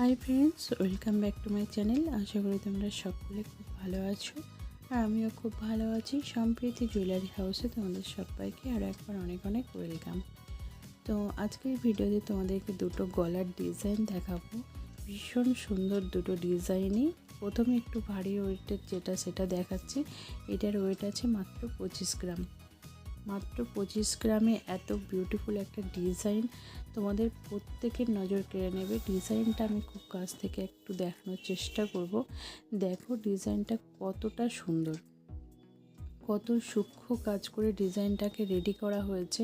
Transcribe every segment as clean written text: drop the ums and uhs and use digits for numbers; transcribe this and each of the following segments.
High friends, welcome back to my channel. আশা করি তোমরা সকলে খুব ভালো আছো আর আমিও খুব ভালো আছি। সম্প্রীতি জুয়েলারি হাউসে তোমাদের সবাইকে আরও একবার অনেক অনেক ওয়েলকাম। তো আজকের ভিডিওতে তোমাদেরকে দুটো গলার ডিজাইন দেখাবো। ভীষণ সুন্দর দুটো ডিজাইনই। প্রথমে একটু ভারী ওয়েটের সেটা দেখাচ্ছি। এটার ওয়েট আছে মাত্র 25 গ্রাম। মাত্র 25 গ্রামে এত বিউটিফুল একটা ডিজাইন তোমাদের প্রত্যেকের নজর কেড়ে নেবে। ডিজাইনটা আমি খুব কাছ থেকে একটু দেখানোর চেষ্টা করব। দেখো ডিজাইনটা কতটা সুন্দর, কত সূক্ষ্ম কাজ করে ডিজাইনটাকে রেডি করা হয়েছে।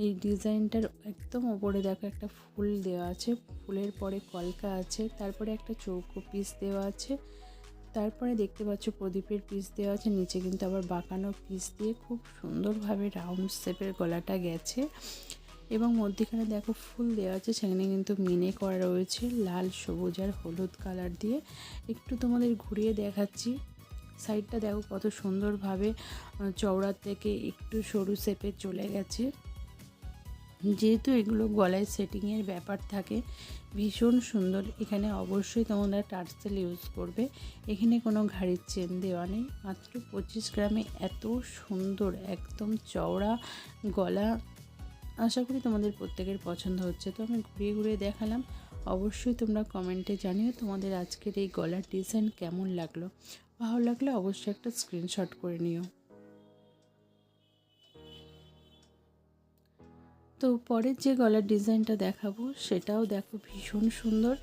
এই ডিজাইনটার একদম ওপরে দেখো একটা ফুল দেওয়া আছে, ফুলের পরে কলকা আছে, তারপরে একটা চৌকো পিস দেওয়া আছে, তারপরে দেখতে পাচ্ছ প্রদীপের পিস দেওয়া আছে, নিচে কিন্তু আবার বাঁকানো পিস দিয়ে খুব সুন্দরভাবে রাউন্ড শেপের গলাটা গেছে এবং মধ্যখানে দেখো ফুল দেওয়া আছে, সেখানে কিন্তু মিনে করা রয়েছে লাল, সবুজ আর হলুদ কালার দিয়ে। একটু তোমাদের ঘুরিয়ে দেখাচ্ছি। সাইডটা দেখো কত সুন্দরভাবে চওড়া থেকে একটু সরু শেপে চলে গেছে। যেহেতু এগুলো গলায় সেটিংয়ের ব্যাপার থাকে, ভীষণ সুন্দর। এখানে অবশ্যই তোমরা টার্সেল ইউজ করবে। এখানে কোনো ঘাড়ির চেন দেওয়া নেই। মাত্র 25 গ্রামে এত সুন্দর একদম চওড়া গলা। আশা করি তোমাদের প্রত্যেকের পছন্দ হচ্ছে। তো আমি ঘুরিয়ে ঘুরিয়ে দেখালাম। অবশ্যই তোমরা কমেন্টে জানিও তোমাদের আজকের এই গলার ডিজাইন কেমন লাগলো। ভালো লাগলে অবশ্যই একটা স্ক্রিনশট করে নিও। তো পরের যে গলার ডিজাইনটা দেখাবো সেটাও দেখো ভীষণ সুন্দর।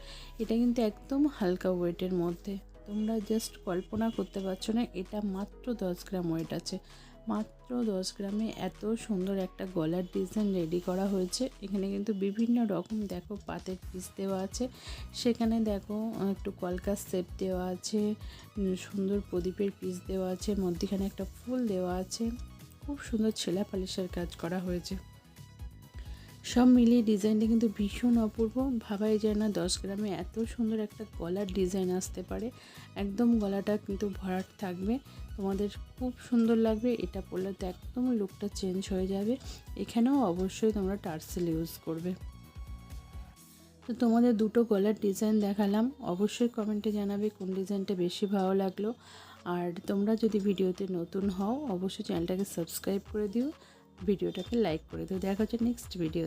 এটা কিন্তু একদম হালকা ওয়েটের মধ্যে। তোমরা জাস্ট কল্পনা করতে পারছো না, এটা মাত্র 10 গ্রাম ওয়েট আছে। মাত্র 10 গ্রামে এত সুন্দর একটা গলার ডিজাইন রেডি করা হয়েছে। এখানে কিন্তু বিভিন্ন রকম দেখো পাতের পিস দেওয়া আছে, সেখানে দেখো একটু কলকার সেট দেওয়া আছে, সুন্দর প্রদীপের পিস দেওয়া আছে, মধ্যখানে একটা ফুল দেওয়া আছে, খুব সুন্দর ছেলা পালিশের কাজ করা হয়েছে। সব মিলিয়ে ডিজাইনটা কিন্তু ভীষণ অপূর্ব। ভাবাই যায় না 10 গ্রামে এত সুন্দর একটা গলার ডিজাইন আসতে পারে। একদম গলাটা কিন্তু ভরাট থাকবে, তোমাদের খুব সুন্দর লাগবে। এটা পরলে তো একদম লুকটা চেঞ্জ হয়ে যাবে। এখানেও অবশ্যই তোমরা টার্সেল ইউজ করবে। তো তোমাদের দুটো গলার ডিজাইন দেখালাম। অবশ্যই কমেন্টে জানাবে কোন ডিজাইনটা বেশি ভালো লাগলো। আর তোমরা যদি ভিডিওতে নতুন হও অবশ্যই চ্যানেলটাকে সাবস্ক্রাইব করে দিও, ভিডিওটাকে লাইক করে দিও। দেখা হচ্ছে নেক্সট ভিডিও।